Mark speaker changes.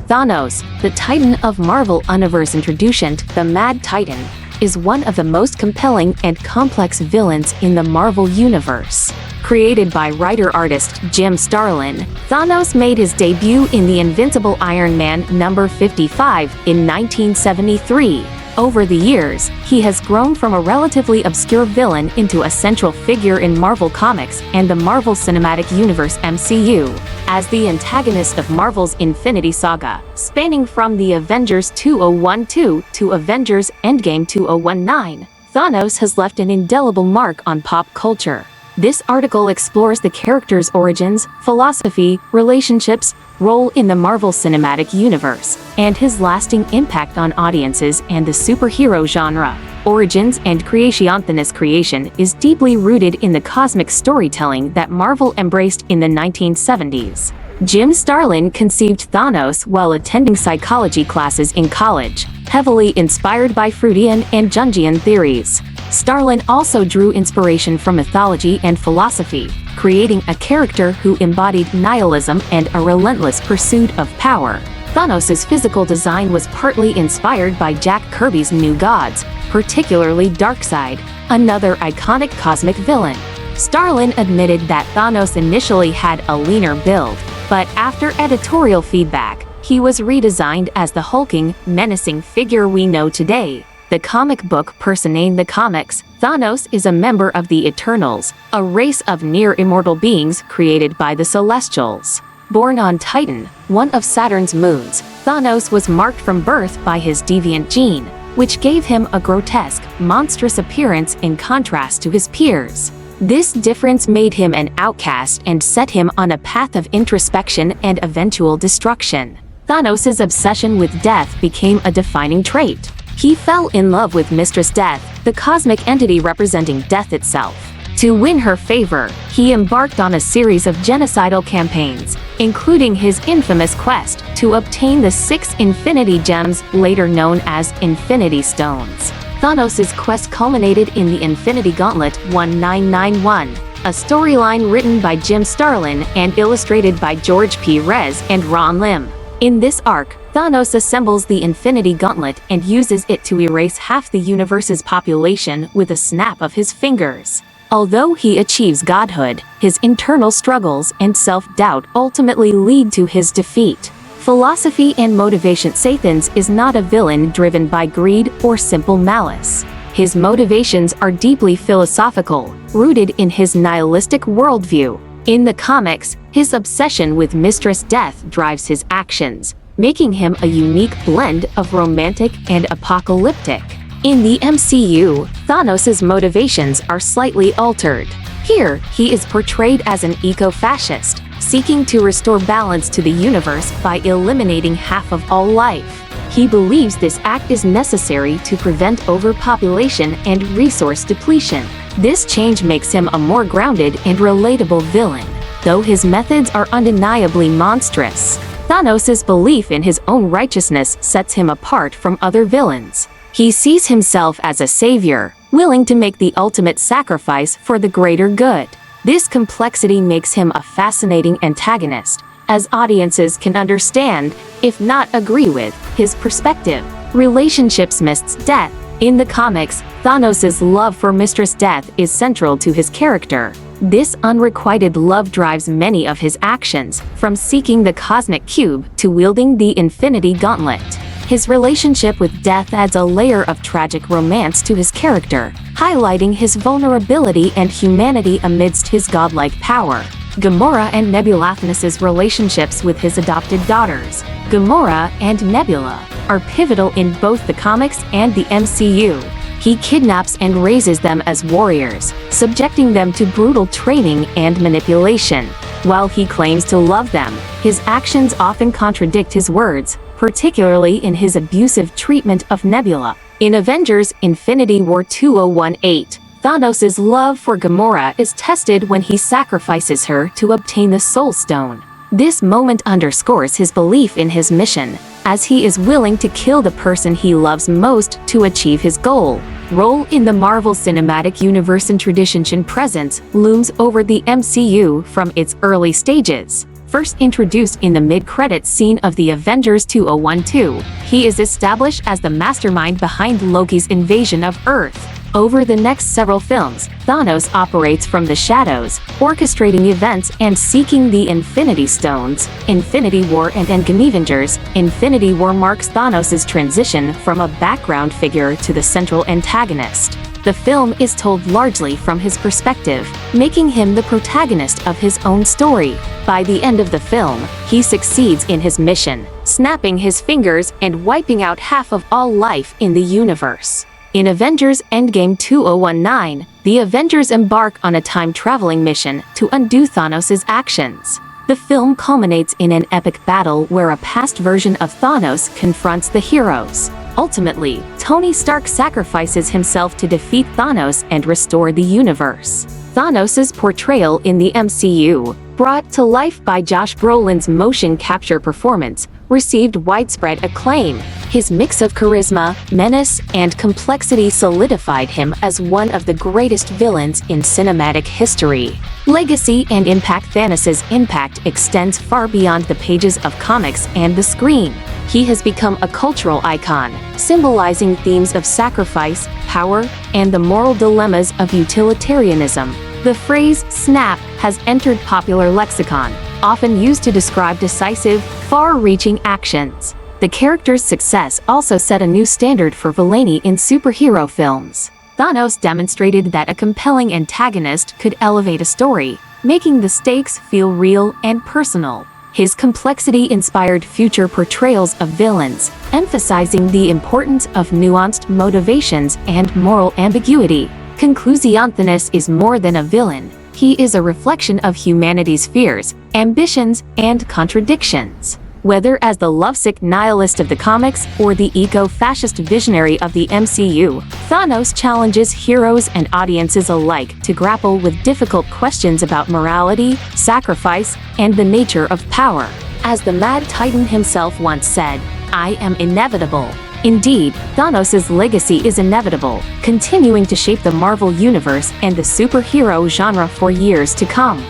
Speaker 1: Thanos, the Titan of Marvel Universe introduced, the Mad Titan, is one of the most compelling and complex villains in the Marvel Universe. Created by writer-artist Jim Starlin, Thanos made his debut in the Invincible Iron Man number 55 in 1973. Over the years, he has grown from a relatively obscure villain into a central figure in Marvel Comics and the Marvel Cinematic Universe (MCU). As the antagonist of Marvel's Infinity Saga, spanning from the Avengers 2012 to Avengers Endgame 2019, Thanos has left an indelible mark on pop culture. This article explores the character's origins, philosophy, relationships, role in the Marvel Cinematic Universe, and his lasting impact on audiences and the superhero genre. Origins and creation. Thanos' creation is deeply rooted in the cosmic storytelling that Marvel embraced in the 1970s. Jim Starlin conceived Thanos while attending psychology classes in college, heavily inspired by Freudian and Jungian theories. Starlin also drew inspiration from mythology and philosophy, creating a character who embodied nihilism and a relentless pursuit of power. Thanos' physical design was partly inspired by Jack Kirby's New Gods, particularly Darkseid, another iconic cosmic villain. Starlin admitted that Thanos initially had a leaner build, but after editorial feedback, he was redesigned as the hulking, menacing figure we know today. The comic book person in the comics, Thanos is a member of the Eternals, a race of near-immortal beings created by the Celestials. Born on Titan, one of Saturn's moons, Thanos was marked from birth by his deviant gene, which gave him a grotesque, monstrous appearance in contrast to his peers. This difference made him an outcast and set him on a path of introspection and eventual destruction. Thanos' obsession with death became a defining trait. He fell in love with Mistress Death, the cosmic entity representing death itself. To win her favor, he embarked on a series of genocidal campaigns, including his infamous quest to obtain the 6 Infinity Gems, later known as Infinity Stones. Thanos' quest culminated in the Infinity Gauntlet 1991, a storyline written by Jim Starlin and illustrated by George P. Rez and Ron Lim. In this arc, Thanos assembles the Infinity Gauntlet and uses it to erase half the universe's population with a snap of his fingers. Although he achieves godhood, his internal struggles and self-doubt ultimately lead to his defeat. Philosophy and motivation. Thanos is not a villain driven by greed or simple malice. His motivations are deeply philosophical, rooted in his nihilistic worldview. In the comics, his obsession with Mistress Death drives his actions, making him a unique blend of romantic and apocalyptic. In the MCU, Thanos' motivations are slightly altered. Here, he is portrayed as an eco-fascist, seeking to restore balance to the universe by eliminating half of all life. He believes this act is necessary to prevent overpopulation and resource depletion. This change makes him a more grounded and relatable villain, though his methods are undeniably monstrous. Thanos' belief in his own righteousness sets him apart from other villains. He sees himself as a savior, willing to make the ultimate sacrifice for the greater good. This complexity makes him a fascinating antagonist, as audiences can understand, if not agree with, his perspective. Relationships. Mistress Death. In the comics, Thanos' love for Mistress Death is central to his character. This unrequited love drives many of his actions, from seeking the Cosmic Cube to wielding the Infinity Gauntlet. His relationship with Death adds a layer of tragic romance to his character, highlighting his vulnerability and humanity amidst his godlike power. Gamora and Nebula. Thanos' relationships with his adopted daughters, Gamora and Nebula, are pivotal in both the comics and the MCU. He kidnaps and raises them as warriors, subjecting them to brutal training and manipulation. While he claims to love them, his actions often contradict his words, particularly in his abusive treatment of Nebula. In Avengers Infinity War 2018, Thanos' love for Gamora is tested when he sacrifices her to obtain the Soul Stone. This moment underscores his belief in his mission, as he is willing to kill the person he loves most to achieve his goal. Role in the Marvel Cinematic Universe. Tradition presence looms over the MCU from its early stages. First introduced in the mid-credits scene of the Avengers 2012, he is established as the mastermind behind Loki's invasion of Earth. Over the next several films, Thanos operates from the shadows, orchestrating events and seeking the Infinity Stones. Infinity War and Endgame. Avengers. Infinity War marks Thanos' transition from a background figure to the central antagonist. The film is told largely from his perspective, making him the protagonist of his own story. By the end of the film, he succeeds in his mission, snapping his fingers and wiping out half of all life in the universe. In Avengers Endgame 2019, the Avengers embark on a time-traveling mission to undo Thanos' actions. The film culminates in an epic battle where a past version of Thanos confronts the heroes. Ultimately, Tony Stark sacrifices himself to defeat Thanos and restore the universe. Thanos' portrayal in the MCU, brought to life by Josh Brolin's motion capture performance, received widespread acclaim. His mix of charisma, menace, and complexity solidified him as one of the greatest villains in cinematic history. Legacy and impact. Thanos' impact extends far beyond the pages of comics and the screen. He has become a cultural icon, symbolizing themes of sacrifice, power, and the moral dilemmas of utilitarianism. The phrase "snap" has entered popular lexicon, often used to describe decisive, far-reaching actions. The character's success also set a new standard for villainy in superhero films. Thanos demonstrated that a compelling antagonist could elevate a story, making the stakes feel real and personal. His complexity inspired future portrayals of villains, emphasizing the importance of nuanced motivations and moral ambiguity. Conclusion: Thanos is more than a villain. He is a reflection of humanity's fears, ambitions, and contradictions. Whether as the lovesick nihilist of the comics or the eco-fascist visionary of the MCU, Thanos challenges heroes and audiences alike to grapple with difficult questions about morality, sacrifice, and the nature of power. As the Mad Titan himself once said, "I am inevitable." Indeed, Thanos' legacy is inevitable, continuing to shape the Marvel Universe and the superhero genre for years to come.